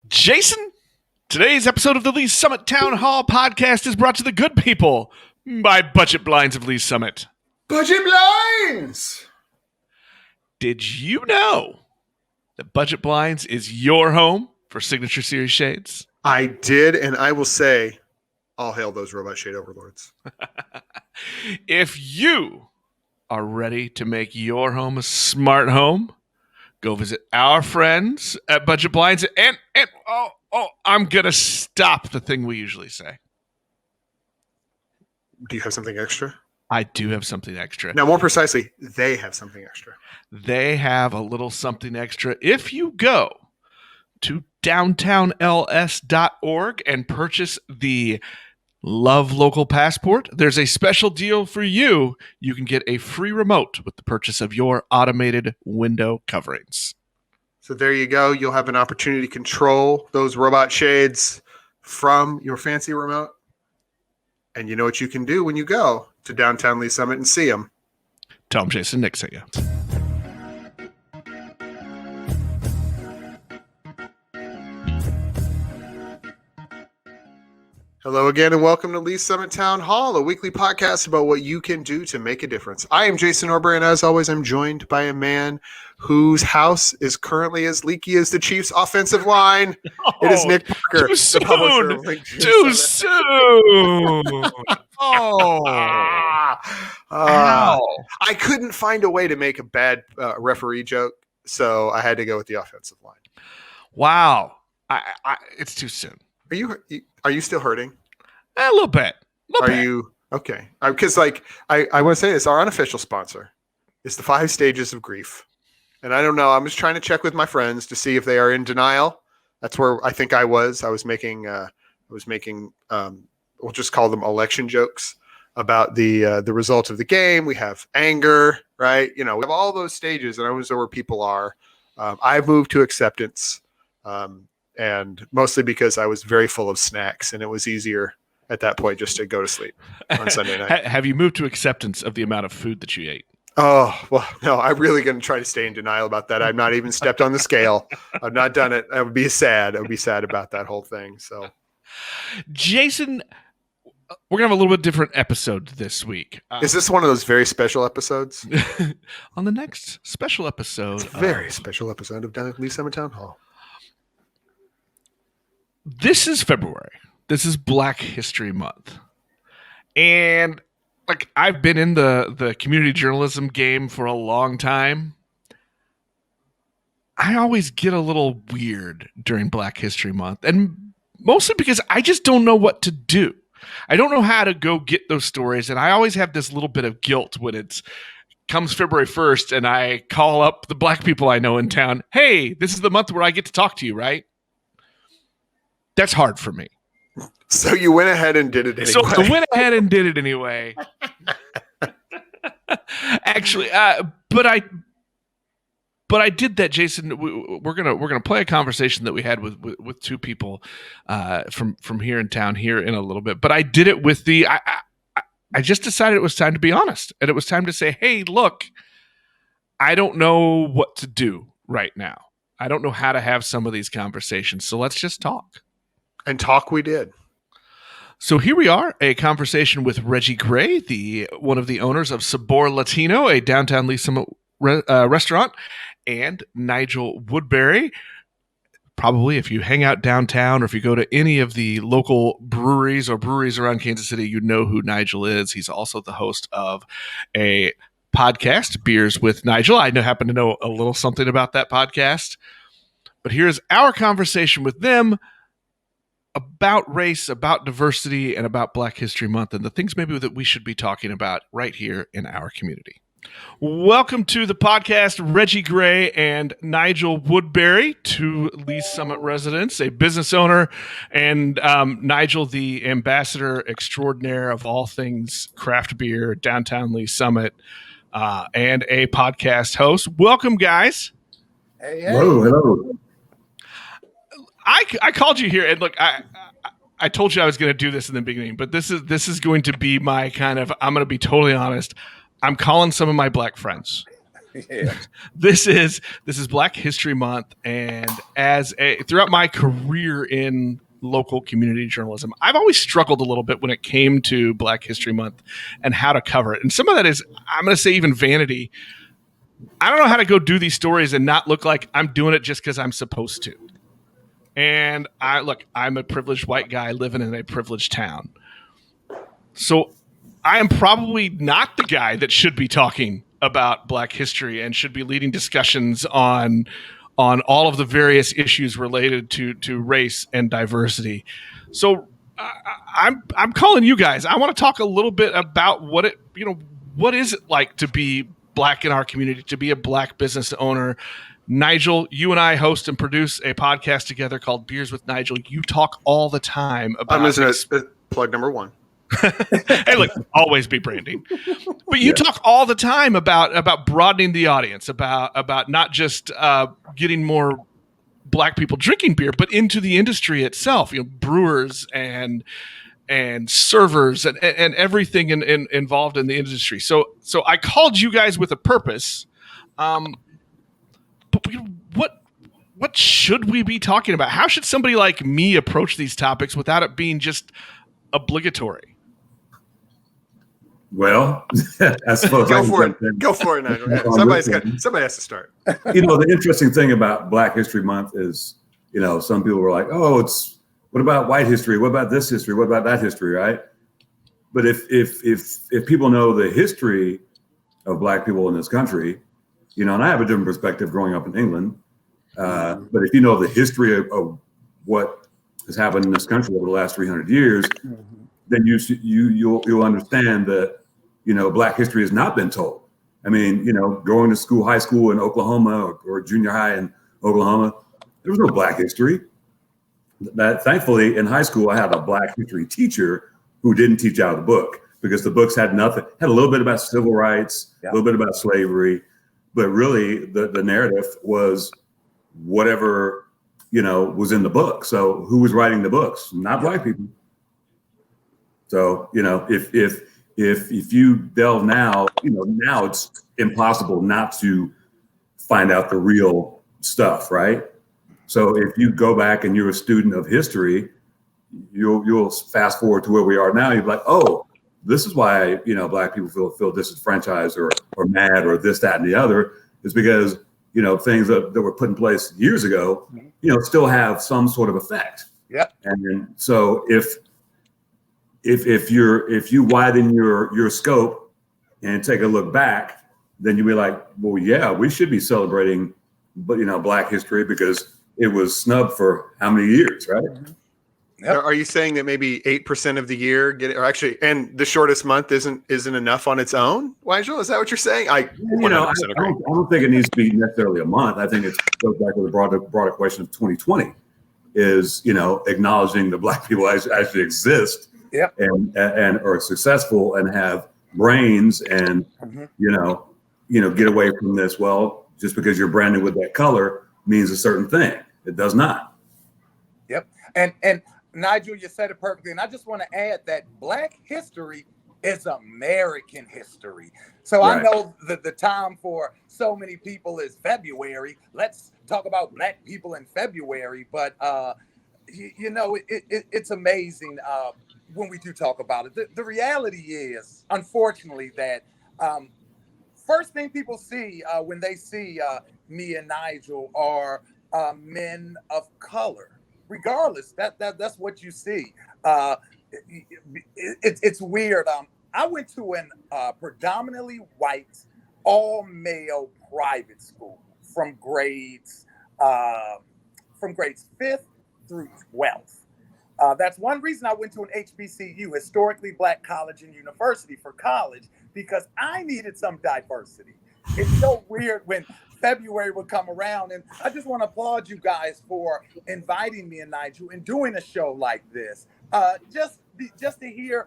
Jason, today's episode of the Lee's Summit Town Hall podcast is brought to the good people by Budget Blinds of Lee's Summit. Budget Blinds! Did you know that Budget Blinds is your home for Signature Series shades? I did, and I will say, all hail those robot shade overlords. If you are ready to make your home a smart home, go visit our friends at Budget Blinds. And I'm going to stop the thing we usually say. Do you have something extra? I do have something extra. Now, more precisely, they have something extra. They have a little something extra. If you go to downtownls.org and purchase the Love Local Passport, there's a special deal for you. You can get a free remote with the purchase of your automated window coverings. So there you go. You'll have an opportunity to control those robot shades from your fancy remote. And you know what you can do when you go to Downtown Lee Summit and see them. Tom, Jason, Nick, say yeah. Hello again, and welcome to Lee Summit Town Hall, a weekly podcast about what you can do to make a difference. I am Jason Norbury, and as always, I'm joined by a man whose house is currently as leaky as the Chiefs' offensive line. It is Nick Parker, too soon. the publisher of LinkedIn Too Summit. soon. Oh. I couldn't find a way to make a bad referee joke, so I had to go with the offensive line. Wow. It's too soon. Are you still hurting? A little bit. Are you okay? Because I want to say this: our unofficial sponsor is the 5 Stages of Grief, and I don't know. I'm just trying to check with my friends to see if they are in denial. That's where I think I was. I was making. We'll just call them election jokes about the result of the game. We have anger, right? You know, we have all those stages, and I always know where people are. I've moved to acceptance. And mostly because I was very full of snacks, and it was easier at that point just to go to sleep on Sunday night. Have you moved to acceptance of the amount of food that you ate? Oh, well, no, I'm really going to try to stay in denial about that. I've not even stepped on the scale. I've not done it. I would be sad. I would be sad about that whole thing. So, Jason, we're going to have a little bit different episode this week. Is this one of those very special episodes? On the next special episode. It's a very special episode of Down at Lee Summit Town Hall. This is February. This is Black History Month. And I've been in the community journalism game for a long time. I always get a little weird during Black History Month, and mostly because I just don't know what to do. I don't know how to go get those stories, and I always have this little bit of guilt when it comes February 1st and I call up the Black people I know in town. Hey, this is the month where I get to talk to you, right? That's hard for me. So you went ahead and did it anyway. So I went ahead and did it anyway. Actually, but I did that, Jason. We're gonna play a conversation that we had with 2 people from here in town here in a little bit. But I did it with I just decided it was time to be honest, and it was time to say, hey, look, I don't know what to do right now. I don't know how to have some of these conversations. So let's just talk. And talk we did. So here we are, a conversation with Reggie Gray, one of the owners of Sabor Latino, a downtown Lee Summit restaurant, and Nigel Woodberry. Probably if you hang out downtown or if you go to any of the local breweries around Kansas City, you know who Nigel is. He's also the host of a podcast, Beers with Nigel. I happen to know a little something about that podcast. But here's our conversation with them about race, about diversity, and about Black History Month, and the things maybe that we should be talking about right here in our community. Welcome to the podcast, Reggie Gray and Nigel Woodberry, 2 Lee Summit residents, a business owner, and Nigel, the ambassador extraordinaire of all things craft beer, downtown Lee Summit, and a podcast host. Welcome, guys. Hey. Hello. I called you here, and look, I told you I was going to do this in the beginning, but this is going to be my kind of, I'm going to be totally honest. I'm calling some of my Black friends Yeah. This is Black History Month, and throughout my career in local community journalism, I've always struggled a little bit when it came to Black History Month and how to cover it. And some of that is, I'm going to say, even vanity. I don't know how to go do these stories and not look like I'm doing it just because I'm supposed to. And I'm a privileged white guy living in a privileged town. So I am probably not the guy that should be talking about Black history and should be leading discussions on all of the various issues related to race and diversity. So I'm calling you guys. I want to talk a little bit about what is it like to be Black in our community, to be a Black business owner. Nigel, you and I host and produce a podcast together called Beers with Nigel. You talk all the time about. I'm listening to plug number one. Hey, look, always be branding. But you talk all the time about broadening the audience, about not just getting more Black people drinking beer, but into the industry itself. Brewers and servers and everything involved in the industry. So I called you guys with a purpose. But what should we be talking about? How should somebody like me approach these topics without it being just obligatory? Well, I suppose Go for it. Go for it, Nigel. Yeah. Somebody has to start. The interesting thing about Black History Month is, some people were like, "Oh, what about white history? What about this history? What about that history?" Right? But if people know the history of Black people in this country, and I have a different perspective growing up in England, but if you know the history of what has happened in this country over the last 300 years, then you'll understand that Black history has not been told. I mean, going to school, high school in Oklahoma or junior high in Oklahoma, there was no Black history. That thankfully in high school I had a Black history teacher who didn't teach out of the book, because the books had nothing. Had a little bit about civil rights, a little bit about slavery, but really the narrative was whatever was in the book. So who was writing the books? Not Black people. So, if you delve now, now it's impossible not to find out the real stuff, right? So if you go back and you're a student of history, you'll fast forward to where we are now. You're like, oh, this is why, Black people feel disenfranchised or mad or this, that, and the other, is because, things that were put in place years ago, still have some sort of effect. Yeah. And so if you widen your scope and take a look back, then you'll be like, well, yeah, we should be celebrating, Black history, because it was snubbed for how many years, right? Yep. Are you saying that maybe 8% of the year and the shortest month isn't enough on its own, Nigel? Is that what you're saying? I don't think it needs to be necessarily a month. I think it goes back to the broader question of 2020 is, acknowledging that Black people actually exist. Yeah. And are successful and have brains and get away from this. Well, just because you're branded with that color means a certain thing. It does not. Yep. And Nigel, you said it perfectly. And I just want to add that Black history is American history. So right. I know that the time for so many people is February. Let's talk about Black people in February. But it's amazing. When we do talk about it, the reality is, unfortunately, that first thing people see when they see me and Nigel are men of color. Regardless, that's what you see. It's weird. I went to an predominantly white, all-male private school from grades 5th through 12th. That's one reason I went to an HBCU, historically Black college and university, for college, because I needed some diversity. It's so weird when February would come around, and I just want to applaud you guys for inviting me and Nigel and doing a show like this, just to hear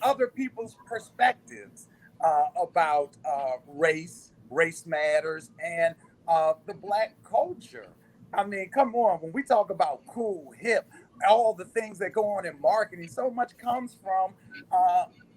other people's perspectives about race matters, and the Black culture. I mean, come on, when we talk about cool, hip, all the things that go on in marketing, so much comes from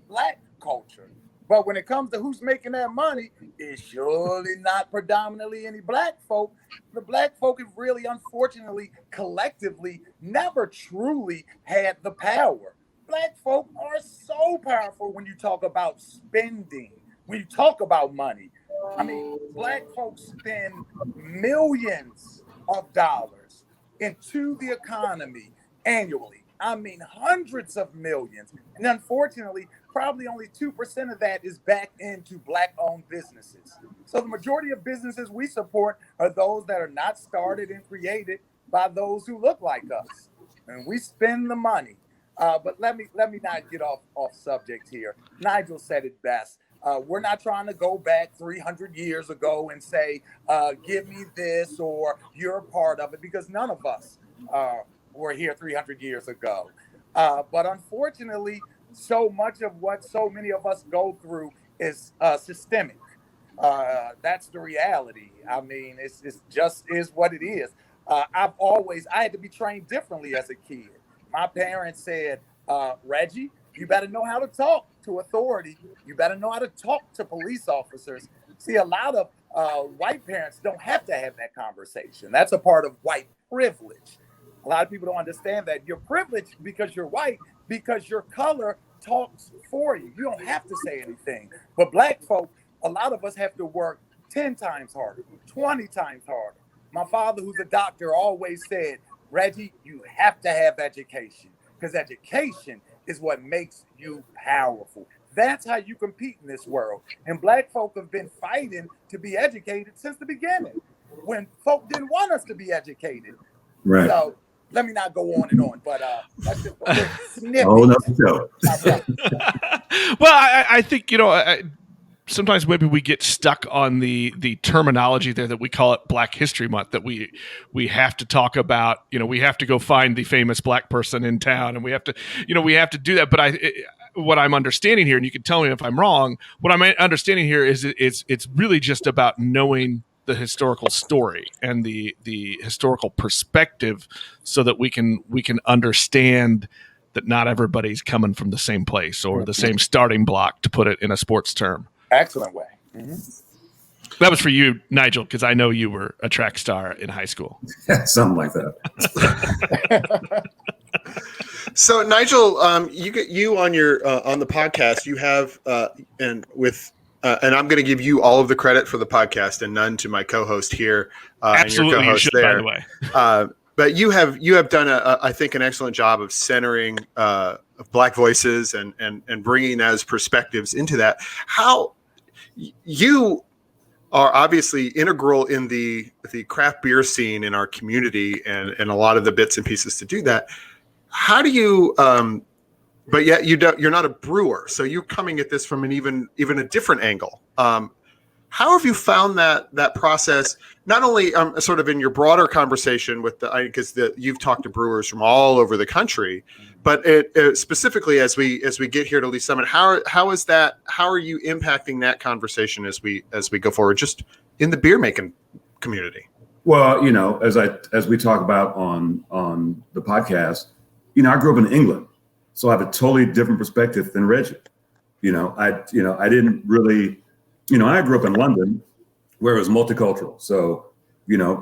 Black culture. But when it comes to who's making that money, it's surely not predominantly any black folk. The black folk have really, unfortunately, collectively never truly had the power. Black folk are so powerful when you talk about spending, when you talk about money. I mean, black folks spend millions of dollars into the economy annually. I mean, hundreds of millions. And unfortunately, probably only 2% of that is back into black-owned businesses. So the majority of businesses we support are those that are not started and created by those who look like us. And we spend the money. But let me not get off subject here. Nigel said it best. We're not trying to go back 300 years ago and say, give me this or you're a part of it, because none of us were here 300 years ago. But unfortunately, so much of what so many of us go through is systemic. That's the reality. I mean, it's just is what it is. I had to be trained differently as a kid. My parents said, Reggie, you better know how to talk to authority. You better know how to talk to police officers. See, a lot of white parents don't have to have that conversation. That's a part of white privilege. A lot of people don't understand that you're privileged because you're white, because your color talks for you. You don't have to say anything. But black folk, a lot of us have to work 10 times harder, 20 times harder. My father, who's a doctor, always said, Reggie, you have to have education, because education is what makes you powerful. That's how you compete in this world. And black folk have been fighting to be educated since the beginning, when folk didn't want us to be educated. Right. So let me not go on and on, but that's just a quick snippet. Oh, no. Well, I think, sometimes maybe we get stuck on the terminology there that we call it Black History Month, that we have to talk about, we have to go find the famous black person in town, and we have to do that. But what I'm understanding here, and you can tell me if I'm wrong, what I'm understanding here is it's really just about knowing the historical story and the historical perspective, so that we can understand that not everybody's coming from the same place or the same starting block, to put it in a sports term. Excellent way. Mm-hmm. That was for you, Nigel, because I know you were a track star in high school. Something like that. So Nigel, you on your on the podcast, you have and I'm going to give you all of the credit for the podcast and none to my co-host here. Absolutely, and your co-host you should, there. by the way. But you have done I think an excellent job of centering Black voices and bringing those perspectives into that. How you are obviously integral in the craft beer scene in our community and a lot of the bits and pieces to do that. How do you? But yet you're not a brewer, so you're coming at this from an even a different angle. How have you found that process? Not only sort of in your broader conversation with because you've talked to brewers from all over the country, but specifically as we get here to Lee Summit, how is that? How are you impacting that conversation as we go forward, just in the beer making community? Well, as we talk about on the podcast, I grew up in England, so I have a totally different perspective than Reggie. I didn't really. I grew up in London, where it was multicultural. So,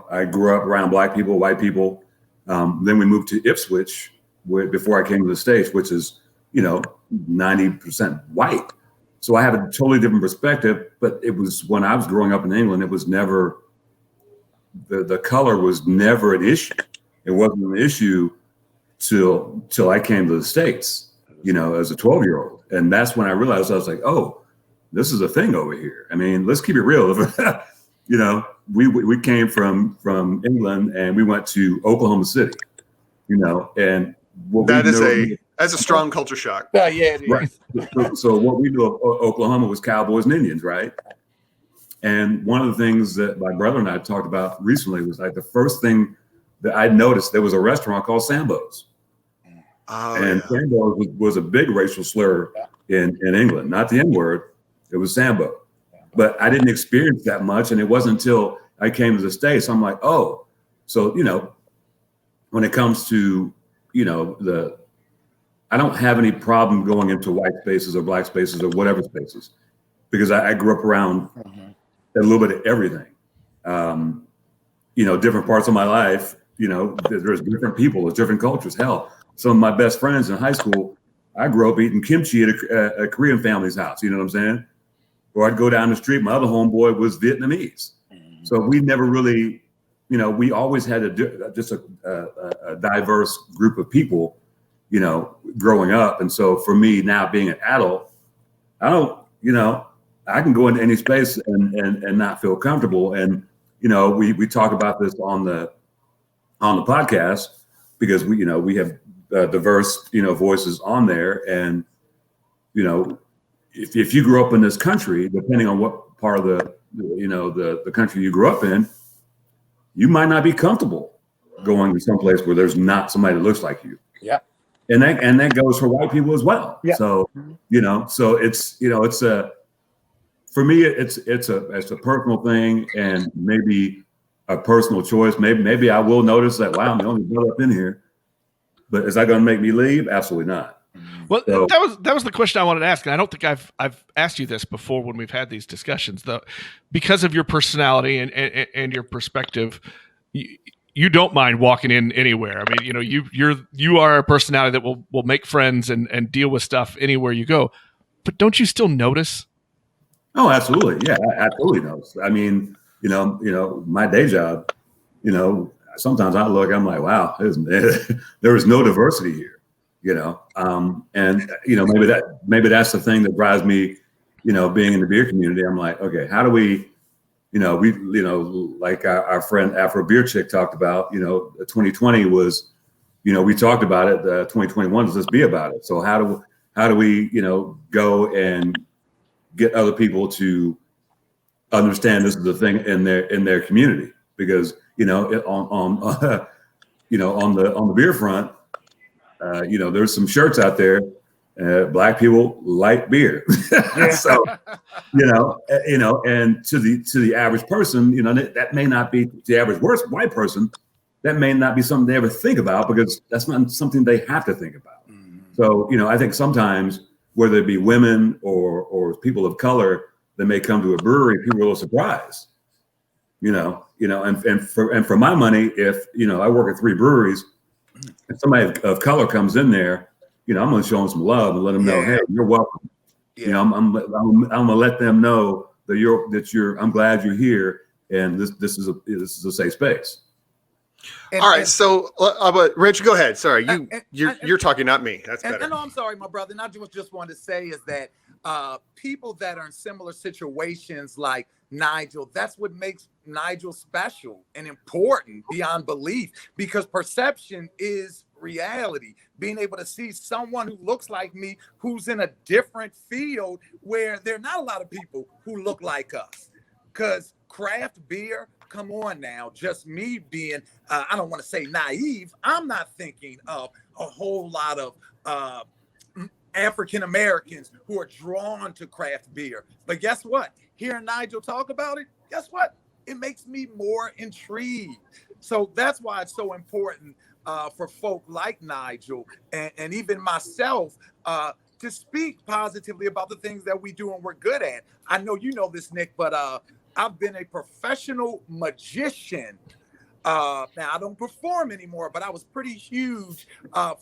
I grew up around black people, white people. Then we moved to Ipswich before I came to the States, which is, 90% white. So I have a totally different perspective. But it was when I was growing up in England, it was never, the color was never an issue. It wasn't an issue till I came to the States, as a 12-year-old. And that's when I realized, I was like, oh, this is a thing over here. I mean, let's keep it real. We came from England and we went to Oklahoma City, and that's a strong culture shock. Yeah, it is. Right. So what we knew of Oklahoma was cowboys and Indians, right? And one of the things that my brother and I talked about recently was like the first thing that I noticed, there was a restaurant called Sambo's. Oh, and yeah. Sambo was a big racial slur in England, not the N-word. It was Sambo. But I didn't experience that much. And it wasn't until I came to the States, I'm like, oh, so, when it comes to, I don't have any problem going into white spaces or black spaces or whatever spaces. because I grew up around a little bit of everything. Different parts of my life, there's different people, there's different cultures. Hell, some of my best friends in high school, I grew up eating kimchi at a Korean family's house. You know what I'm saying? Or I'd go down the street. My other homeboy was Vietnamese. So we never really, we always had just a diverse group of people, growing up. And so for me now being an adult, I don't, I can go into any space and not feel comfortable. And, we talk about this on the podcast because we have diverse, voices on there. And, if you grew up in this country, depending on what part of the country you grew up in, you might not be comfortable going to some place where there's not somebody that looks like you. Yeah. And that goes for white people as well. Yeah. So, so it's for me, it's a personal thing and maybe a personal choice. Maybe I will notice that, wow, I'm the only brother up in here, but is that going to make me leave? Absolutely not. Well, that was the question I wanted to ask, and I don't think I've asked you this before when we've had these discussions, though, because of your personality and your perspective. You don't mind walking in anywhere. I mean, you are a personality that will make friends and deal with stuff anywhere you go. But don't you still notice? Oh, absolutely. Yeah, I totally notice. I mean, my day job, sometimes I look, I'm like, wow, there is no diversity here. Maybe that's the thing that drives me, being in the beer community. I'm like, okay, how do we, like our friend Afro Beer Chick talked about, 2020 was, we talked about it. 2021 is let's be about it. So how do we, go and get other people to understand this is the thing in their community? Because, on the beer front, there's some shirts out there. Black people like beer, so and to the average person, that may not be the average worst white person. That may not be something they ever think about because that's not something they have to think about. So I think sometimes whether it be women or people of color that may come to a brewery, people are a little surprised. And for my money, if I work at 3 breweries. If somebody of color comes in there, I'm going to show them some love and let them know, hey, you're welcome. Yeah. I'm going to let them know that I'm glad you're here, and this is a safe space. All right, so Rich, go ahead. Sorry, you're talking, not me. That's better. No, I'm sorry, my brother. And I just wanted to say is that people that are in similar situations like Nigel, that's what makes Nigel special and important beyond belief, because perception is reality. Being able to see someone who looks like me, who's in a different field where there are not a lot of people who look like us. Because craft beer, come on now, just me being, I don't want to say naive, I'm not thinking of a whole lot of African Americans who are drawn to craft beer. But guess what? Hearing Nigel talk about it, guess what? It makes me more intrigued. So that's why it's so important for folk like Nigel and even myself to speak positively about the things that we do and we're good at. I know you know this, Nick, but I've been a professional magician. Now, I don't perform anymore, but I was pretty huge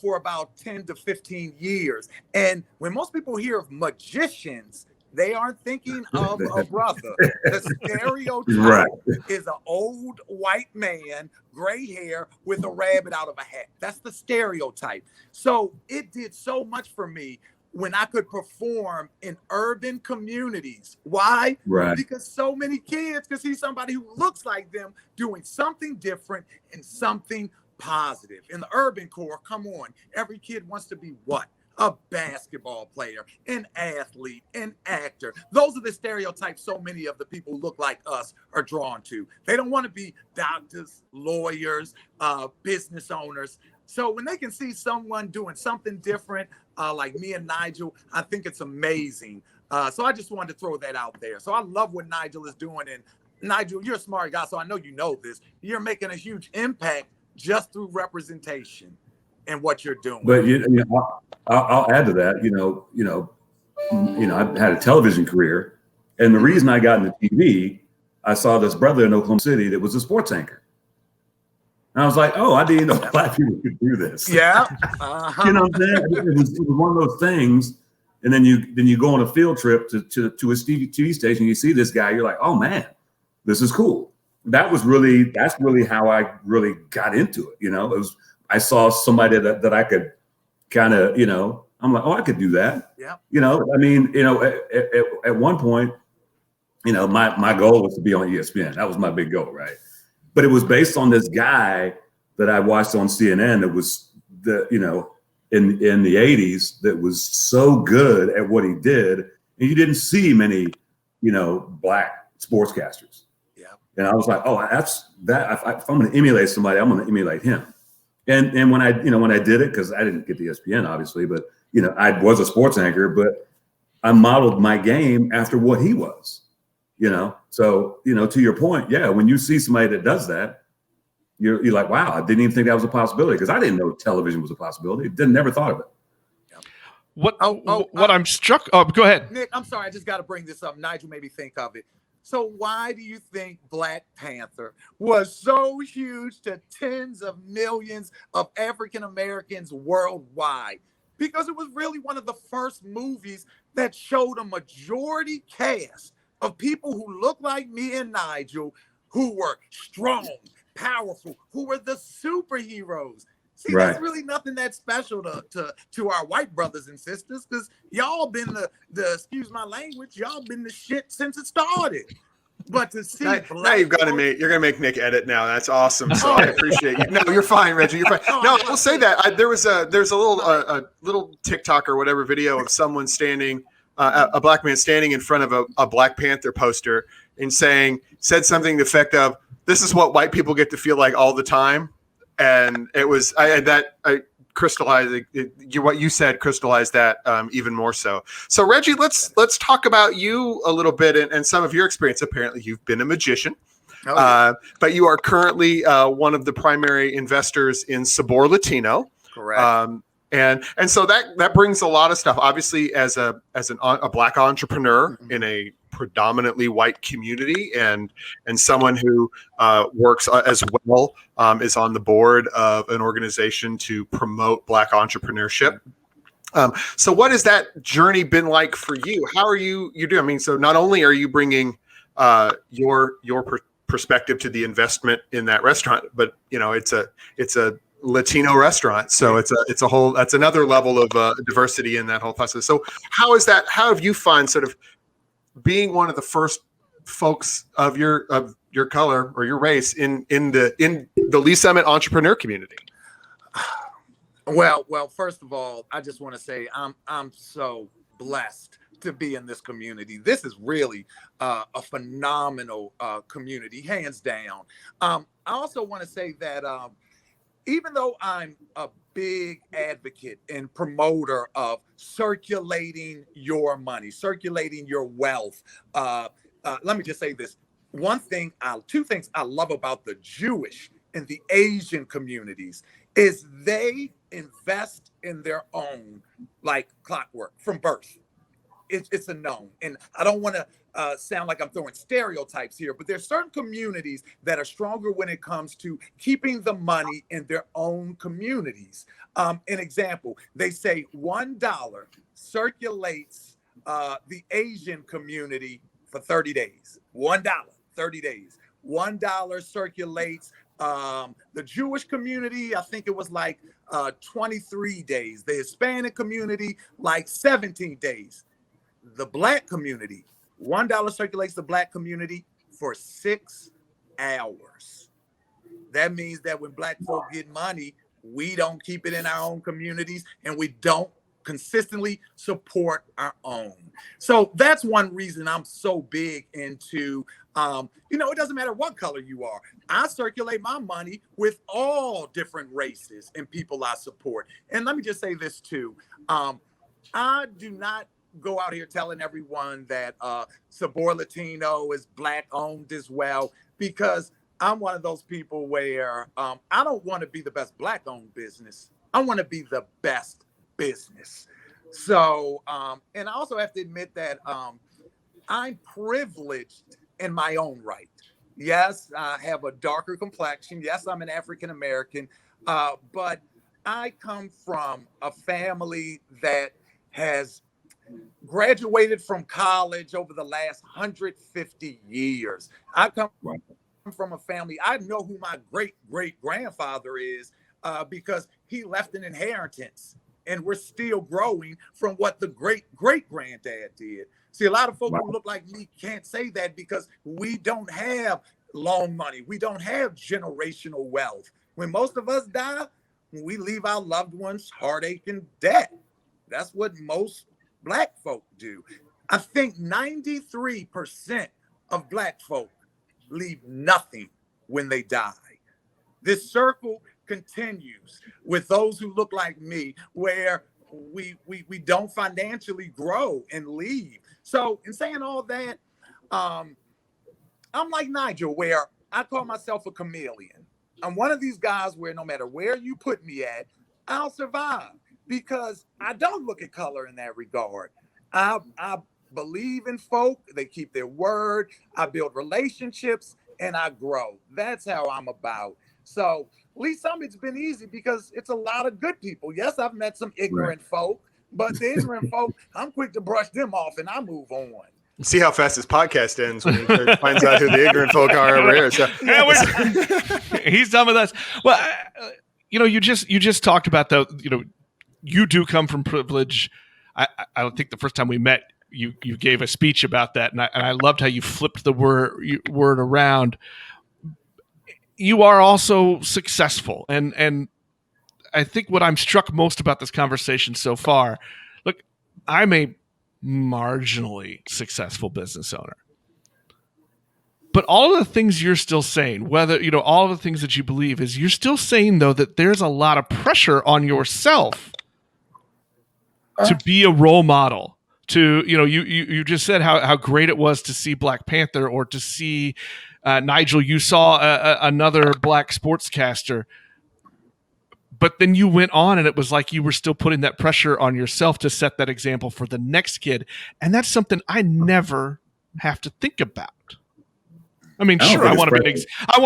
for about 10 to 15 years. And when most people hear of magicians, they aren't thinking of a brother. The stereotype is an old white man, gray hair, with a rabbit out of a hat. That's the stereotype. So it did so much for me when I could perform in urban communities. Why? Right. Because so many kids could see somebody who looks like them doing something different and something positive. In the urban core, come on, every kid wants to be what? A basketball player, an athlete, an actor. Those are the stereotypes so many of the people who look like us are drawn to. They don't want to be doctors, lawyers, business owners. So when they can see someone doing something different, like me and Nigel, I think it's amazing. So I just wanted to throw that out there. So I love what Nigel is doing. And Nigel, you're a smart guy, so I know you know this. You're making a huge impact just through representation and what you're doing. But I'll add to that. I had a television career, And the reason I got into TV, I saw this brother in Oklahoma City that was a sports anchor. And I was like, oh, I didn't know black people could do this. Yeah. You know what I'm saying? It was one of those things. And then you go on a field trip to a TV station, you see this guy, you're like, oh man, this is cool. That's really how I really got into it. I saw somebody that I could kind of, I'm like, oh, I could do that. Yeah. At one point, my goal was to be on ESPN. That was my big goal, right? But it was based on this guy that I watched on CNN that was in the 80s that was so good at what he did. And you didn't see many, black sportscasters. Yeah. And I was like, oh, that's that. If I'm going to emulate somebody, I'm going to emulate him. And when I did it, because I didn't get the ESPN, obviously, but, I was a sports anchor, but I modeled my game after what he was, So, to your point, yeah, when you see somebody that does that, you're like, wow, I didn't even think that was a possibility, because I didn't know television was a possibility. Never thought of it. What I'm struck. Oh, go ahead, Nick. I'm sorry. I just got to bring this up. Nigel made me think of it. So why do you think Black Panther was so huge to tens of millions of African Americans worldwide? Because it was really one of the first movies that showed a majority cast of people who looked like me and Nigel, who were strong, powerful, who were the superheroes. See, right. That's really nothing that special to our white brothers and sisters, because y'all been the excuse my language, y'all been the shit since it started. But to see now you've got to make, you're going to make Nick edit now. That's awesome. So I appreciate you. No, you're fine, Reggie. You're fine. No, I'll say that there's a little TikTok or whatever video of someone standing, a black man standing in front of a Black Panther poster and said something to the effect of, "This is what white people get to feel like all the time." And it was crystallized what you said, crystallized that even more so. So Reggie, let's talk about you a little bit and some of your experience. Apparently, you've been a magician, but you are currently one of the primary investors in Sabor Latino. Correct. And so that brings a lot of stuff. Obviously, as a black entrepreneur in a predominantly white community, and someone who works as well, is on the board of an organization to promote black entrepreneurship. So what has that journey been like for you? How are you doing? I mean, so not only are you bringing your perspective to the investment in that restaurant, but it's a Latino restaurant, so it's a whole, that's another level of diversity in that whole process. So how have you found sort of being one of the first folks of your color or your race in the Lee Summit entrepreneur community? Well, first of all, I just want to say I'm so blessed to be in this community. This is really a phenomenal community, hands down. I also want to say that even though I'm a big advocate and promoter of circulating your money, circulating your wealth, let me just say this. Two things I love about the Jewish and the Asian communities is they invest in their own like clockwork from birth. It's a known. And I don't want to sound like I'm throwing stereotypes here, but there's certain communities that are stronger when it comes to keeping the money in their own communities. An example, they say $1 circulates the Asian community for 30 days. $1, 30 days. $1 circulates the Jewish community, I think it was like 23 days. The Hispanic community, like 17 days. The Black community, $1 circulates the Black community for 6 hours. That means that when Black folk get money, we don't keep it in our own communities and we don't consistently support our own. So that's one reason I'm so big into, it doesn't matter what color you are. I circulate my money with all different races and people I support. And let me just say this too. I do not go out here telling everyone that Sabor Latino is Black owned as well, because I'm one of those people where I don't want to be the best Black owned business. I want to be the best business. So, and I also have to admit that I'm privileged in my own right. Yes, I have a darker complexion. Yes, I'm an African American, but I come from a family that has graduated from college over the last 150 years. I come Right. from a family, I know who my great great grandfather is because he left an inheritance. And we're still growing from what the great great granddad did. See, a lot of folk Wow. who look like me can't say that because we don't have long money. We don't have generational wealth. When most of us die, we leave our loved ones heartache and debt. That's what most Black folk do. I think 93% of Black folk leave nothing when they die. This circle continues with those who look like me, where we don't financially grow and leave. So, in saying all that, um, I'm like Nigel, where I call myself a chameleon. I'm one of these guys where no matter where you put me at, I'll survive because I don't look at color in that regard. I believe in folk, they keep their word, I build relationships, and I grow. That's how I'm about. So, Lee Summit's been easy because it's a lot of good people. Yes, I've met some Right. ignorant folk, but the ignorant folk, I'm quick to brush them off and I move on. See how fast this podcast ends when he finds out who the ignorant folk are over here. So Yeah, he's done with us. Well, you just talked about you do come from privilege. I don't think the first time we met, you gave a speech about that, and I loved how you flipped the word around. You are also successful, and I think what I'm struck most about this conversation so far, look, I'm a marginally successful business owner. But all of the things you're still saying, whether, all of the things that you believe, is you're still saying, though, that there's a lot of pressure on yourself to be a role model. To, you just said how great it was to see Black Panther, or to see Nigel, you saw another Black sportscaster. But then you went on, and it was like you were still putting that pressure on yourself to set that example for the next kid. And that's something I never have to think about. I mean, sure, I want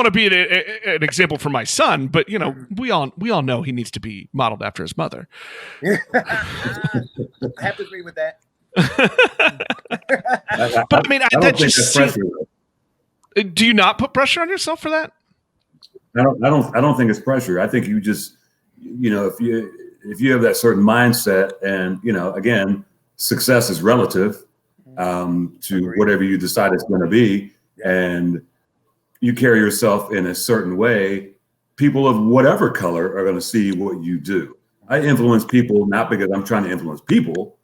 to be an example for my son, but we all know he needs to be modeled after his mother. I have to agree with that. But I mean, don't think that's pressure. Do you not put pressure on yourself for that? I don't think it's pressure. I think you just, if you have that certain mindset, and again, success is relative to whatever you decide it's going to be, and you carry yourself in a certain way, people of whatever color are going to see what you do. I influence people not because I'm trying to influence people.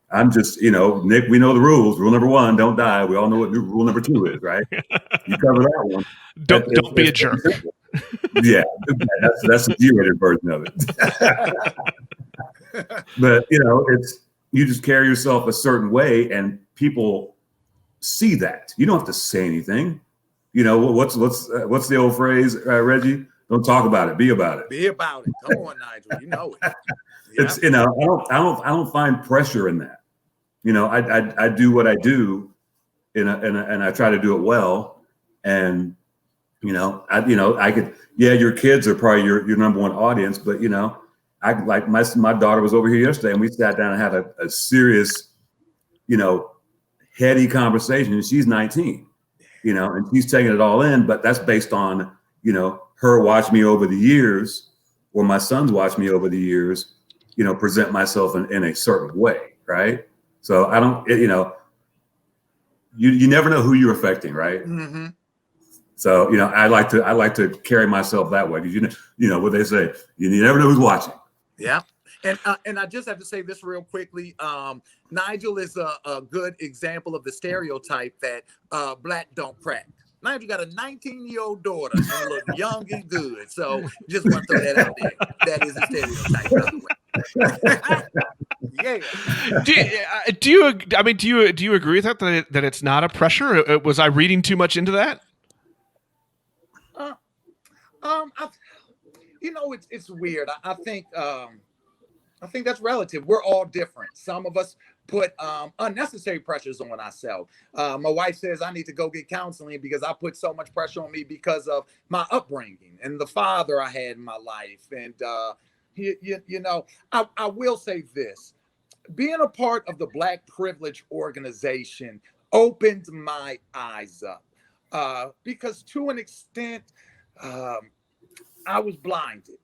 I'm just, Nick, we know the rules. Rule number 1, don't die. We all know what rule number 2 is, right? You cover that one. Don't be a jerk. Yeah, that's the G-rated version of it. But you just carry yourself a certain way, and people see that. You don't have to say anything. What's the old phrase, Reggie? Don't talk about it. Be about it. Be about it. Come on, Nigel. You know it. Yeah. It's I don't find pressure in that. I do what I do, and I try to do it well. And I could, your kids are probably your number one audience, but I like my daughter was over here yesterday, and we sat down and had a serious, heady conversation. And she's 19, and she's taking it all in. But that's based on her watching me over the years, or my sons watch me over the years, present myself in a certain way, right? So I don't, you never know who you're affecting, right? Mm-hmm. So I like to carry myself that way, because what they say, you never know who's watching. Yeah. And I just have to say this real quickly. Nigel is a good example of the stereotype that Black don't crack. Nigel got a 19-year-old daughter and look young and good. So just want to throw that out there. That is a stereotype, by the way. Yeah. Do you agree with that it's not a pressure? Was I reading too much into that? It's weird. I think I think that's relative. We're all different. Some of us put unnecessary pressures on ourselves. My wife says I need to go get counseling because I put so much pressure on me because of my upbringing and the father I had in my life. And, you know, I will say this. Being a part of the Black Privilege organization opened my eyes up because to an extent, I was blinded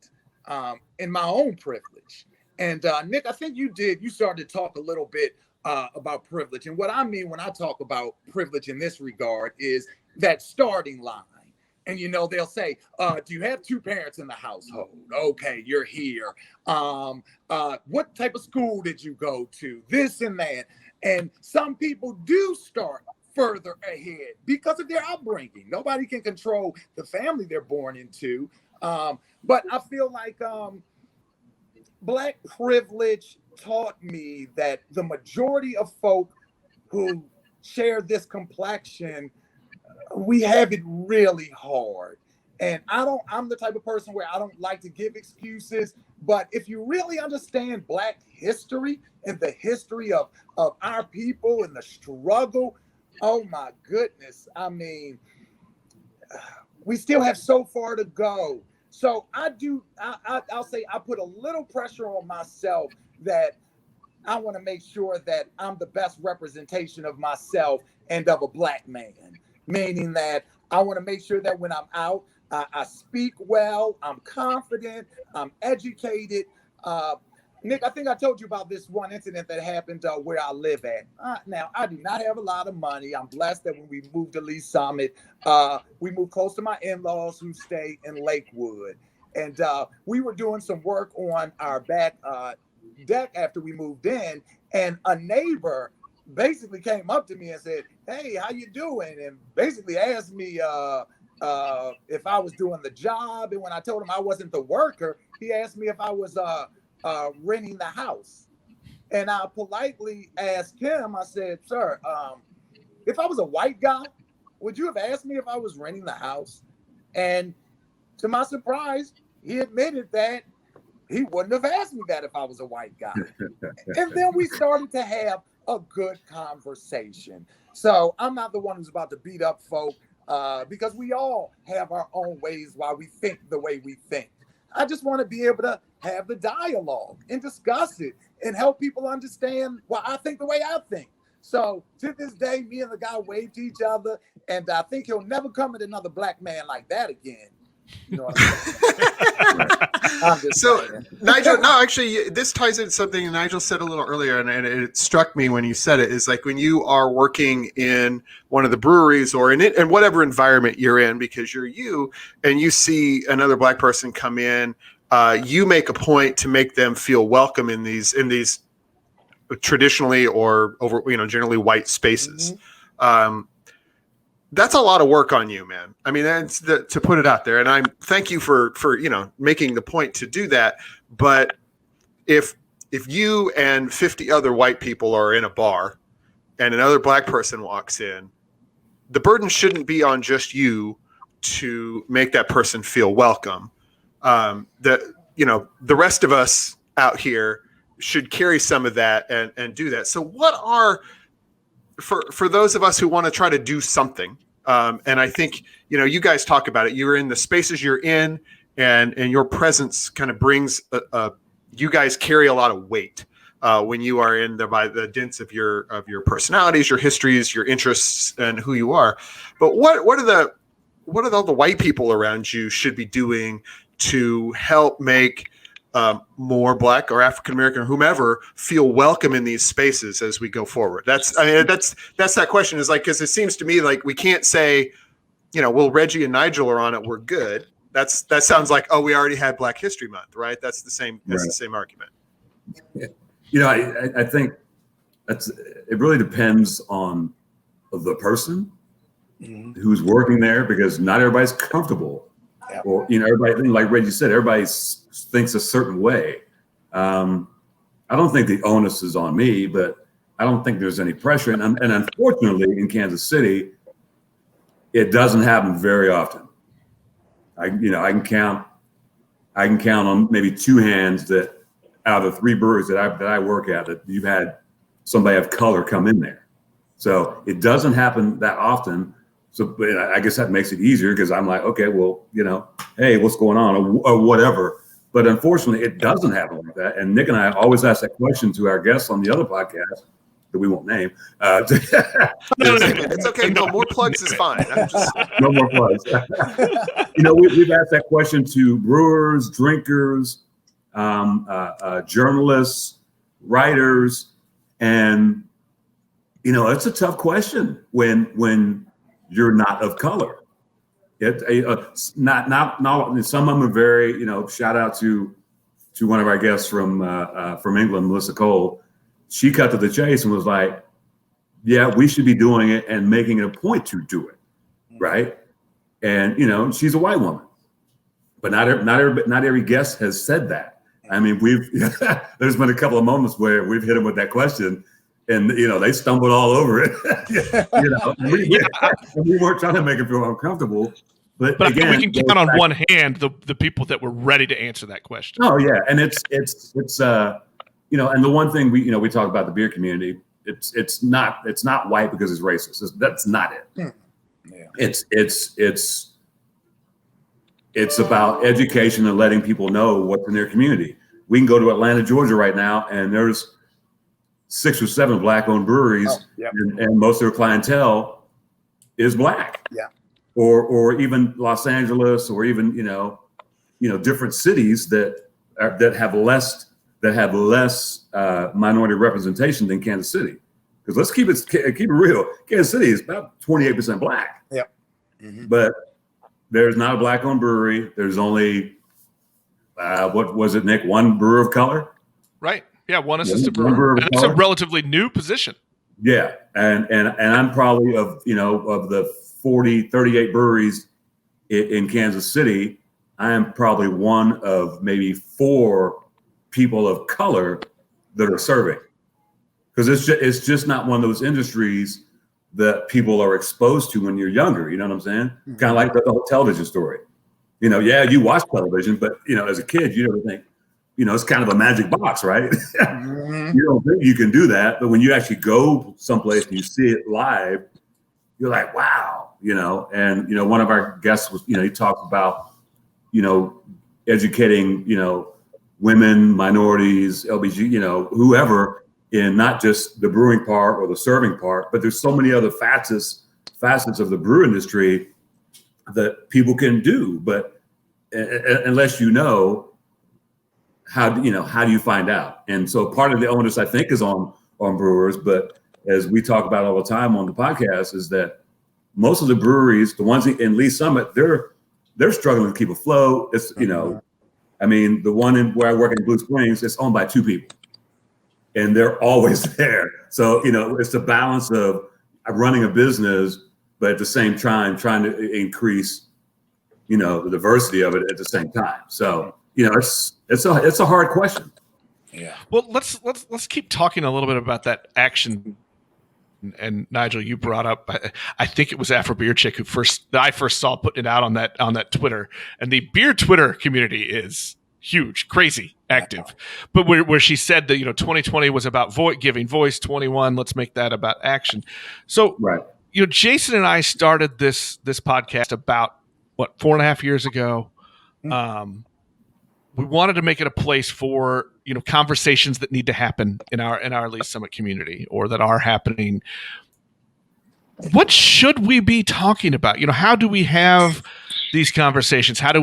in my own privilege. And Nick, I think you started to talk a little bit about privilege. And what I mean when I talk about privilege in this regard is that starting line. And, you know, they'll say, do you have two parents in the household? Okay, you're here. What type of school did you go to? This and that. And some people do start further ahead because of their upbringing. Nobody can control the family they're born into. But I feel like Black privilege taught me that the majority of folk who share this complexion, we have it really hard. And I'm the type of person where I don't like to give excuses, but if you really understand Black history and the history of our people and the struggle, oh my goodness. I mean, we still have so far to go. So I'll say I put a little pressure on myself that I want to make sure that I'm the best representation of myself and of a Black man, meaning that I want to make sure that when I'm out, I speak well, I'm confident, I'm educated. Nick, I think I told you about this one incident that happened where I live at. Now, I do not have a lot of money. I'm blessed that when we moved to Lee Summit, we moved close to my in-laws who stay in Lakewood. And we were doing some work on our back deck after we moved in. And a neighbor basically came up to me and said, "Hey, how you doing?" And basically asked me if I was doing the job. And when I told him I wasn't the worker, he asked me if I was renting the house. And I politely asked him, I said, "Sir, if I was a white guy, would you have asked me if I was renting the house?" And to my surprise, he admitted that he wouldn't have asked me that if I was a white guy. And then we started to have a good conversation. So I'm not the one who's about to beat up folk because we all have our own ways why we think the way we think. I just want to be able to have the dialogue and discuss it and help people understand why I think the way I think. So to this day, me and the guy wave to each other, and I think he'll never come at another Black man like that again. You know what I'm saying? So, Nigel, no, actually, this ties into something Nigel said a little earlier, and it struck me when you said it, is like when you are working in one of the breweries or in whatever environment you're in, because you're you, and you see another Black person come in, you make a point to make them feel welcome in these traditionally or generally white spaces. Mm-hmm. That's a lot of work on you, man. I mean, that's to put it out there. And I thank you for making the point to do that. But if you and 50 other white people are in a bar and another Black person walks in, the burden shouldn't be on just you to make that person feel welcome. The rest of us out here should carry some of that and do that. So what are, for those of us who want to try to do something, and I think, you guys talk about it, you're in the spaces you're in, and your presence kind of brings, you guys carry a lot of weight when you are in there by the dint of your personalities, your histories, your interests, and who you are. But what are all the white people around you should be doing to help make more Black or African American or whomever feel welcome in these spaces as we go forward? That's that question, is like, because it seems to me like we can't say, well, Reggie and Nigel are on it, we're good. That sounds like, oh, we already had Black History Month, right? That's the same. That's right. The same argument. I think it really depends on the person who's working there, because not everybody's comfortable. Yeah. Or everybody, like Reggie said, everybody thinks a certain way. I don't think the onus is on me, but I don't think there's any pressure. And unfortunately, in Kansas City, it doesn't happen very often. I can count on maybe two hands that out of the 3 breweries that I work at that you've had somebody of color come in there. So it doesn't happen that often. So I guess that makes it easier because I'm like, okay, well, hey, what's going on or whatever. But unfortunately, it doesn't happen like that. And Nick and I always ask that question to our guests on the other podcast that we won't name. It's okay. No more plugs is fine. No more plugs. We've asked that question to brewers, drinkers, journalists, writers, and it's a tough question when you're not of color. Not some of them are very, shout out to one of our guests from England, Melissa Cole. She cut to the chase and was like, yeah, we should be doing it and making it a point to do it. Right. And, she's a white woman, but not every guest has said that. I mean, there's been a couple of moments where we've hit them with that question and, they stumbled all over it. We weren't trying to make them feel uncomfortable. But again, we can count on one hand the people that were ready to answer that question. Oh yeah, and it's and the one thing we talk about the beer community, it's not white because it's racist. That's not it. Yeah. It's about education and letting people know what's in their community. We can go to Atlanta, Georgia right now, and there's 6 or 7 Black-owned breweries, and most of their clientele is Black. Yeah. Or even Los Angeles, or even different cities that have less minority representation than Kansas City. Because let's keep it real. Kansas City is about 28% Black. Yeah. Mm-hmm. But there's not a Black-owned brewery. There's only what was it, Nick? 1 brewer of color. Right. Yeah. One assistant brewer. And it's a relatively new position. Yeah, and I'm probably of the 38 breweries in Kansas City, I am probably one of maybe 4 people of color that are serving, because it's just not one of those industries that people are exposed to when you're younger. You know what I'm saying? Mm-hmm. Kind of like the whole television story. You watch television, but as a kid, you never think, it's kind of a magic box, right? Mm-hmm. You don't think you can do that, but when you actually go someplace and you see it live, you're like, wow. And one of our guests was, he talked about, educating, women, minorities, LBG, whoever, in not just the brewing part or the serving part, but there's so many other facets of the brew industry that people can do. But unless how do you find out? And so part of the onus, I think, is on brewers. But as we talk about all the time on the podcast, is that most of the breweries, the ones in Lee Summit, they're struggling to keep afloat. It's the one where I work in Blue Springs, it's owned by 2 people, and they're always there. So it's the balance of running a business, but at the same time trying to increase the diversity of it at the same time. So it's a hard question. Yeah. Well, let's keep talking a little bit about that action. And Nigel, you brought up, I think it was Afro Beer Chick I first saw putting it out on that Twitter, and the beer Twitter community is huge, crazy, active. But where she said that 2020 was about giving voice, 21, let's make that about action. So right. Jason and I started this podcast about 4.5 years ago. We wanted to make it a place for conversations that need to happen in our Lee Summit community, or that are happening. What should we be talking about? How do we have these conversations? How do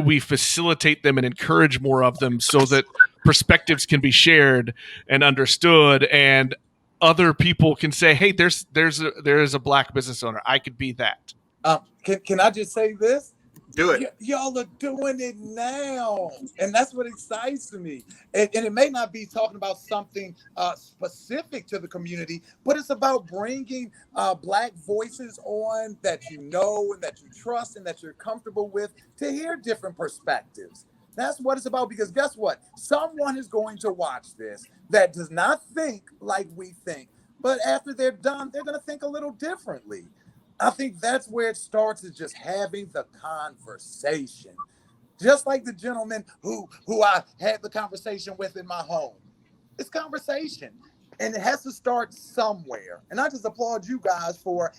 we facilitate them and encourage more of them, so that perspectives can be shared and understood, and other people can say, "Hey, there is a Black business owner. I could be that." Can I just say this? Do it. Y'all are doing it now, and that's what excites me. And it may not be talking about something specific to the community, but it's about bringing Black voices on that and that you trust and that you're comfortable with, to hear different perspectives. That's what it's about, because guess what? Someone is going to watch this that does not think like we think, but after they're done, they're going to think a little differently. I think that's where it starts, is just having the conversation. Just like the gentleman who I had the conversation with in my home. It's conversation. And it has to start somewhere. And I just applaud you guys for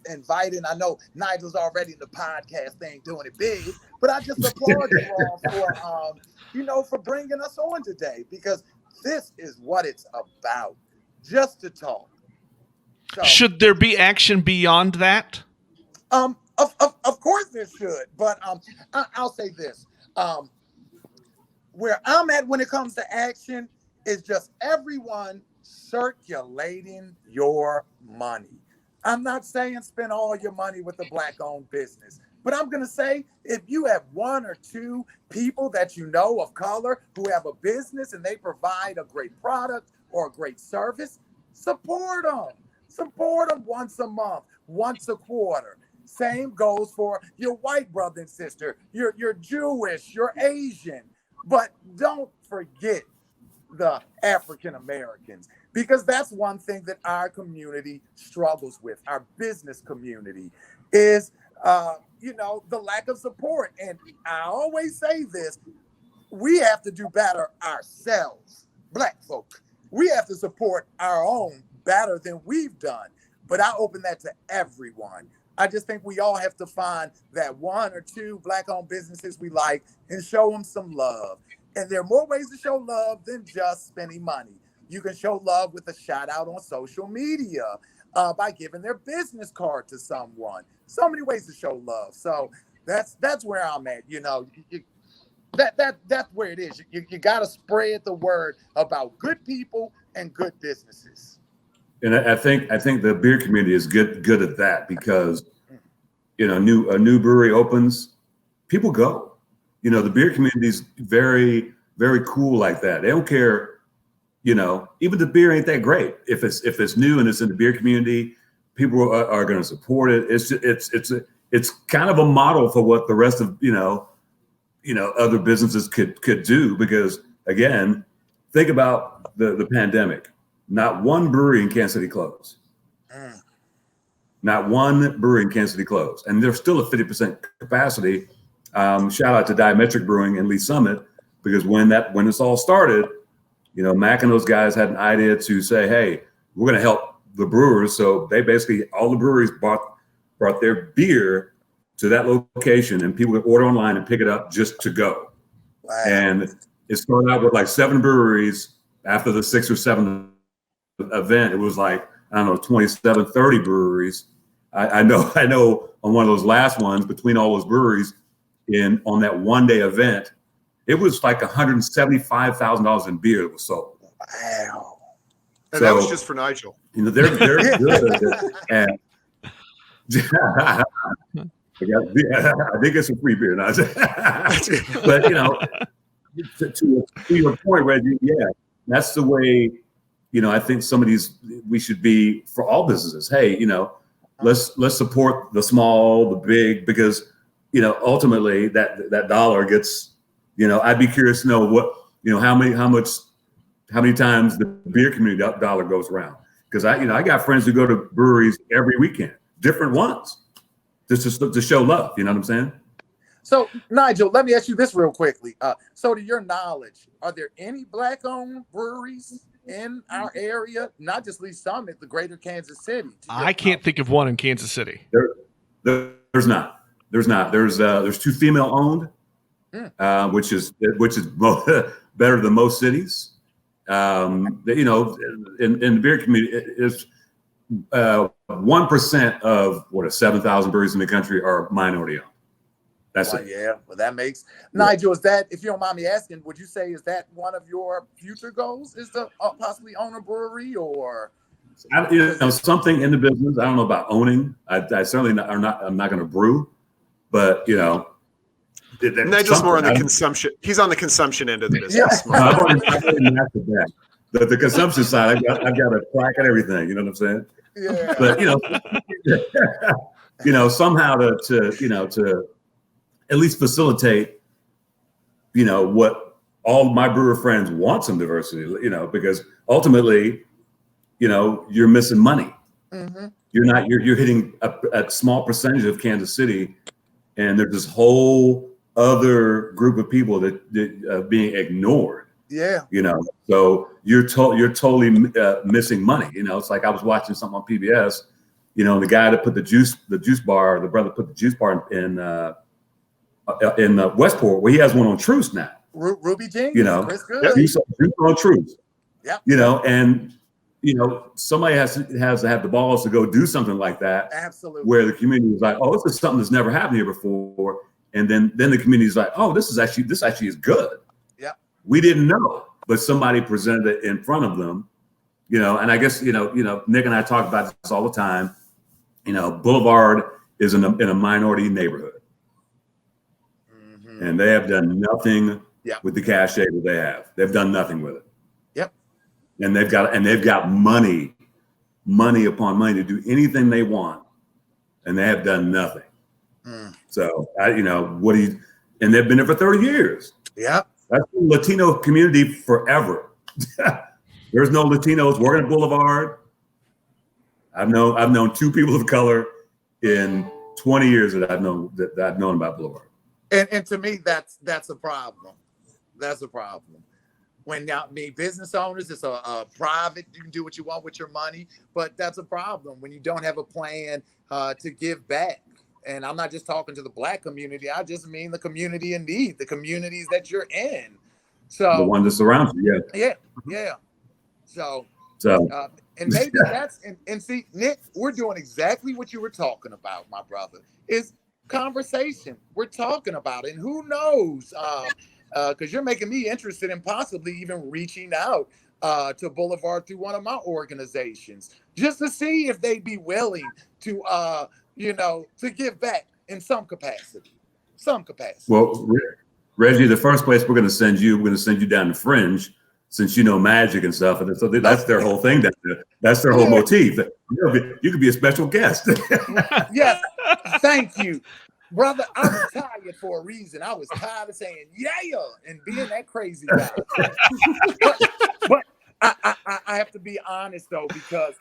inviting. I know Nigel's already in the podcast thing doing it big, but I just applaud you all for, for bringing us on today, because this is what it's about, just to talk. So, should there be action beyond that? Of course there should, but I'll say this. Where I'm at when it comes to action is just everyone circulating your money. I'm not saying spend all your money with a Black-owned business, but I'm going to say if you have one or two people that you know of color who have a business and they provide a great product or a great service, support them. Support them once a month, once a quarter. Same goes for your white brother and sister, you're Jewish, you're Asian, but don't forget the African Americans, because that's one thing that our community struggles with. Our business community is, the lack of support. And I always say this: we have to do better ourselves, Black folk. We have to support our own better than we've done. But I open that to everyone. I just think we all have to find that one or two Black-owned businesses we like and show them some love. And there are more ways to show love than just spending money. You can show love with a shout out on social media, by giving their business card to someone. So many ways to show love. So that's where I'm at. That's where it is. You got to spread the word about good people and good businesses. And I think the beer community is good at that, because a new brewery opens, people go. The beer community is very, very cool like that. They don't care. Even the beer ain't that great. If it's new and it's in the beer community, people are going to support it. It's kind of a model for what the rest of other businesses could do. Because again, think about the pandemic. Not one brewery in Kansas City closed. Not one brewery in Kansas City closed. And there's still a 50% capacity. Shout out to Diametric Brewing and Lee Summit, because when this all started, Mac and those guys had an idea to say, hey, we're going to help the brewers. So they basically, all the breweries brought their beer to that location, and people could order online and pick it up just to go. Wow. And it started out with like 7 breweries. After the 6 or 7 event, it was like, I don't know, 27, 30 breweries. I know on one of those last ones, between all those breweries on that one day event, it was like $175,000 in beer that was sold. Wow. And that was just for Nigel. They're good. And I did get some free beer, Nigel. But to your point, Reggie, yeah, that's the way. I think some of these, we should be for all businesses. Hey, let's support the small, the big, because ultimately that dollar gets. I'd be curious to know what how many times the beer community dollar goes around, because I got friends who go to breweries every weekend, different ones, just to show love. You know what I'm saying? So, Nigel, let me ask you this real quickly. So, to your knowledge, are there any Black-owned breweries in our area? Not just Lee Summit, the greater Kansas City. I can't think of one in Kansas City. There's not. There's 2 female-owned, which is better than most cities. In the beer community, it's 1% of 7,000 breweries in the country are minority-owned. That's it. Yeah, well, that makes Nigel. Is that, if you don't mind me asking, would you say is that one of your future goals? Is to possibly own a brewery, or something in the business? I don't know about owning. I certainly I'm not going to brew, but Nigel's more on the consumption. He's on the consumption end of the business. Yeah. I've already mastered that. The consumption side, I've got a plaque and everything. You know what I'm saying? Yeah. But somehow to at least facilitate, what all my brewer friends want, some diversity, because ultimately, you're missing money. Mm-hmm. You're hitting a small percentage of Kansas City, and there's this whole other group of people that being ignored. Yeah. So you're totally missing money. It's like I was watching something on PBS. And the guy that put the juice bar, the brother put the juice bar in Westport, where he has one on Truce now. Ruby Jean. Chris Good. Juice on Truce. Yeah. And somebody has to have the balls to go do something like that. Absolutely. Where the community is like, oh, this is something that's never happened here before, and then the community is like, oh, this actually is good. Yeah. We didn't know, but somebody presented it in front of them. And I guess Nick and I talk about this all the time. Boulevard is in a minority neighborhood, and they have done nothing with the cachet that they have. They've done nothing with it. Yep. And they've got money upon money to do anything they want, and they have done nothing. So and they've been there for 30 years. Yep. That's the Latino community forever. There's no Latinos working at Boulevard. I've known two people of color in 20 years that I've known about Boulevard. And to me, that's a problem. That's a problem. When business owners, it's a private, you can do what you want with your money, but that's a problem when you don't have a plan to give back. And I'm not just talking to the Black community. I just mean the community in need, the communities that you're in. So the one that surrounds you, yeah. So and maybe that's and see, Nick, we're doing exactly what you were talking about, my brother. Is conversation. We're talking about it, and who knows? Because you're making me interested in possibly even reaching out to Boulevard through one of my organizations, just to see if they'd be willing to to give back in some capacity. Well, Reggie, the first place we're going to send you down to Fringe, since you know magic and stuff, and so that's their whole thing. That's their whole motif. You could be a special guest. Yes, thank you, brother. I was tired for a reason. I was tired of saying yeah and being that crazy guy. but I have to be honest though, because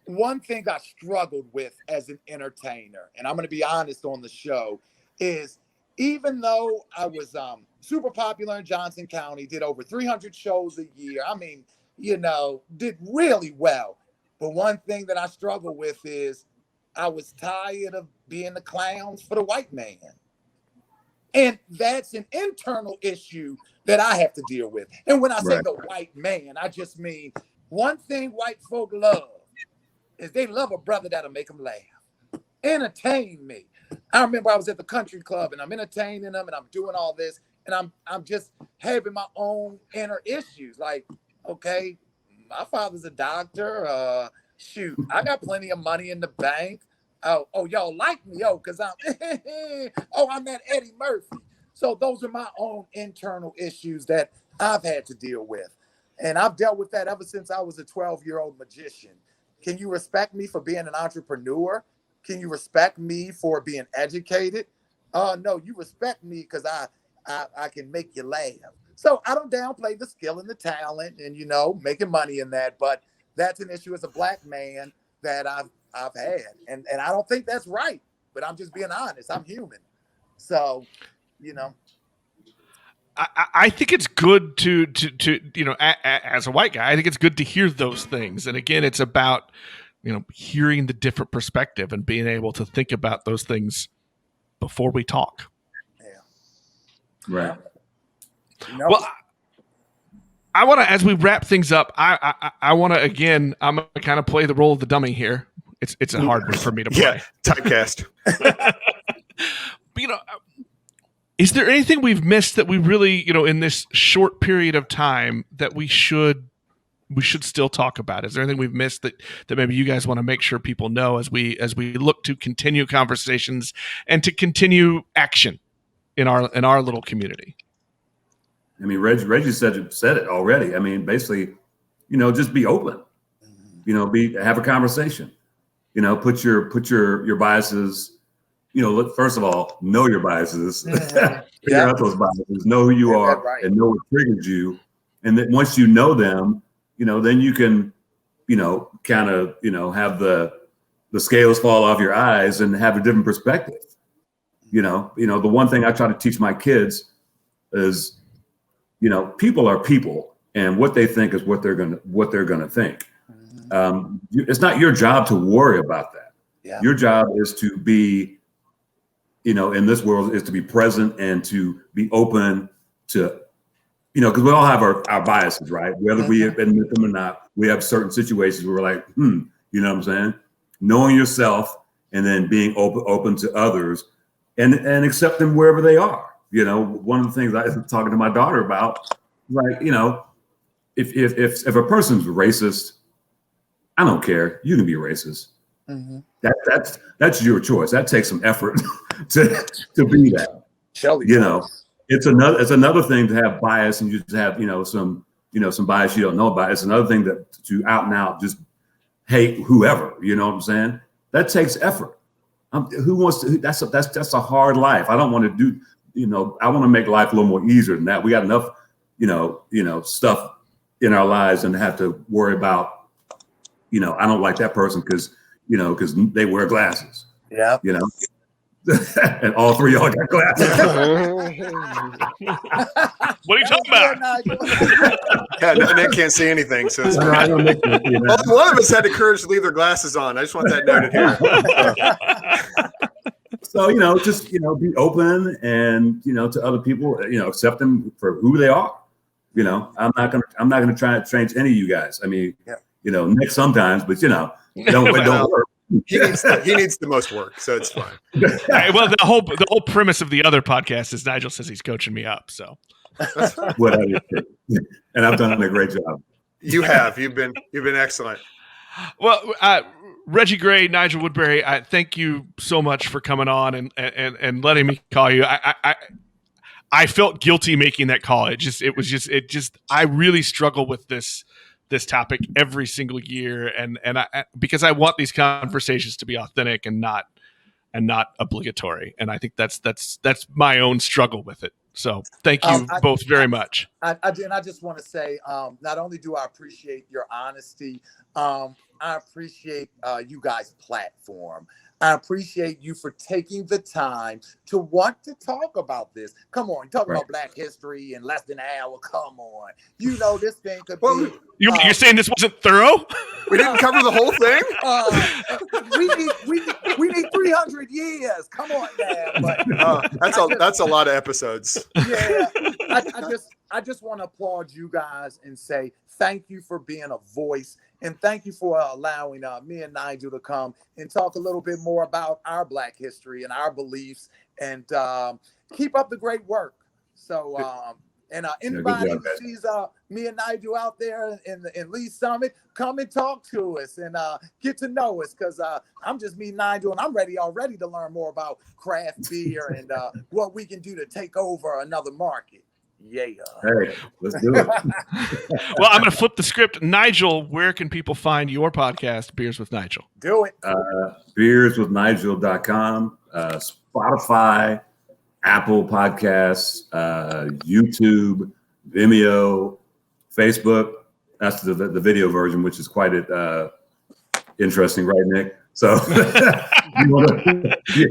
one thing I struggled with as an entertainer, and I'm going to be honest on the show, is even though I was super popular in Johnson County, did over 300 shows a year. I mean, did really well. But one thing that I struggle with is I was tired of being the clowns for the white man. And that's an internal issue that I have to deal with. And when I say the white man, I just mean one thing white folk love is they love a brother that'll make them laugh, entertain me. I remember I was at the country club and I'm entertaining them and I'm doing all this and I'm just having my own inner issues. Like, okay, my father's a doctor. Shoot, I got plenty of money in the bank. Oh, y'all like me, because I'm that Eddie Murphy. So those are my own internal issues that I've had to deal with. And I've dealt with that ever since I was a 12-year-old magician. Can you respect me for being an entrepreneur? Can you respect me for being educated? No, you respect me because I can make you laugh. So I don't downplay the skill and the talent and, making money in that. But that's an issue as a Black man that I've had. And I don't think that's right. But I'm just being honest. I'm human. So, I think it's good to as a white guy, I think it's good to hear those things. And again, it's about, hearing the different perspective and being able to think about those things before we talk. Yeah. Right. Well, I want to, as we wrap things up, I want to, again, I'm going to kind of play the role of the dummy here. It's a hard one for me to play. Yeah, typecast. But, is there anything we've missed that we really, in this short period of time that we should still talk about? Is there anything we've missed that maybe you guys want to make sure people know as we look to continue conversations and to continue action in our little community? I mean, Reggie said it already. I mean, basically, just be open. Have a conversation. Put your biases. Look, first of all, know your biases. Figure out those biases. Know who you are and know what triggers you. And then once you know them, then you can, kind of, have the scales fall off your eyes and have a different perspective. The one thing I try to teach my kids is, people are people, and what they think is what they're gonna think. It's not your job to worry about that. Yeah. Your job is to be, in this world, is to be present and to be open to, because we all have our biases, right? Whether we admit them or not, we have certain situations where we're like, you know what I'm saying? Knowing yourself and then being open to others and accept them wherever they are. One of the things I was talking to my daughter about, like, if a person's racist, I don't care. You can be racist. That's your choice. That takes some effort to be that. It's another thing to have bias and you just have some bias you don't know about. It's another thing to out and out just hate whoever. You know what I'm saying? That takes effort. Who wants to? That's a hard life. I don't want to do. I want to make life a little more easier than that. We got enough, stuff in our lives and have to worry about. I don't like that person because they wear glasses. Yeah. And all three of y'all got glasses. What are you talking about? Yeah, Nick can't see anything, so it's fine. One of us had the courage to leave their glasses on. I just want that noted here. So just be open and to other people, accept them for who they are. I'm not gonna try to change any of you guys. I mean, Nick sometimes, but don't work. He needs the most work, so it's fine. Right, well, the whole premise of the other podcast is Nigel says he's coaching me up. So, what I did, and I've done a great job. You have. You've been excellent. Well, Reggie Gray, Nigel Woodberry, thank you so much for coming on and letting me call you. I felt guilty making that call. I really struggle with this topic every single year, and because I want these conversations to be authentic and not obligatory, and I think that's my own struggle with it. So thank you both very much. I just want to say, not only do I appreciate your honesty, I appreciate you guys' platform. I appreciate you for taking the time to want to talk about this. Come on, talk about Black history in less than an hour. Come on, this thing could be. You're saying this wasn't thorough? We didn't cover the whole thing. We need 300 years. Come on, man. But that's a lot of episodes. Yeah, I just want to applaud you guys and say thank you for being a voice. And thank you for allowing me and Nigel to come and talk a little bit more about our Black history and our beliefs, and keep up the great work. So, anybody who sees me and Nigel out there in Lee Summit, come and talk to us and get to know us, because I'm just meeting Nigel and I'm already to learn more about craft beer and what we can do to take over another market. Yeah. Hey, let's do it. Well, I'm going to flip the script. Nigel, where can people find your podcast, Beers with Nigel? Do it. beerswithnigel.com, Spotify, Apple Podcasts, YouTube, Vimeo, Facebook. That's the video version, which is quite interesting, right, Nick? So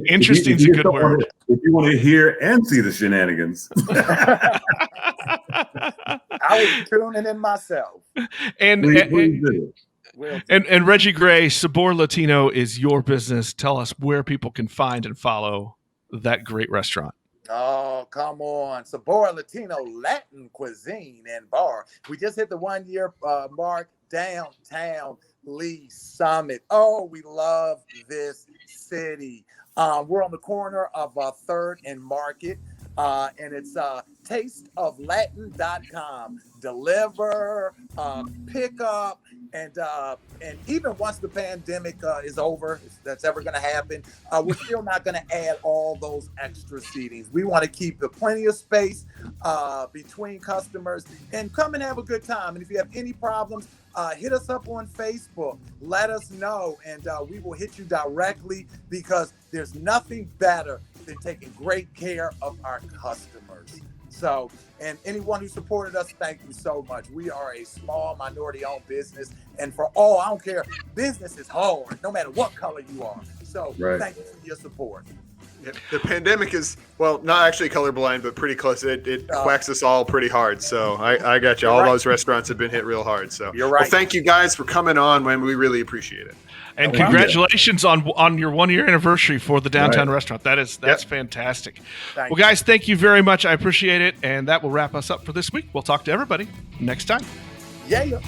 interesting is a good word. If you want to hear and see the shenanigans. I was tuning in myself. And Reggie Gray, Sabor Latino is your business. Tell us where people can find and follow that great restaurant. Oh, come on. Sabor Latino Latin cuisine and bar. We just hit the 1 year mark downtown Lee Summit. Oh, we love this city. We're on the corner of 3rd and Market, and it's tasteoflatin.com. Deliver, pick up, and even once the pandemic is over, if that's ever going to happen, we're still not going to add all those extra seatings. We want to keep plenty of space between customers, and come and have a good time. And if you have any problems, hit us up on Facebook. Let us know, and we will hit you directly, because there's nothing better than taking great care of our customers. So, and anyone who supported us, thank you so much. We are a small minority-owned business, and I don't care, business is hard, no matter what color you are. So, Thank you for your support. The pandemic is, well, not actually colorblind, but pretty close. It quacks us all pretty hard. So I got you. All those restaurants have been hit real hard. So you're right. Well, thank you guys for coming on, man. We really appreciate it. And congratulations on your 1-year anniversary for the downtown restaurant. That's fantastic. Thank Well, guys, thank you very much. I appreciate it. And that will wrap us up for this week. We'll talk to everybody next time. Yeah.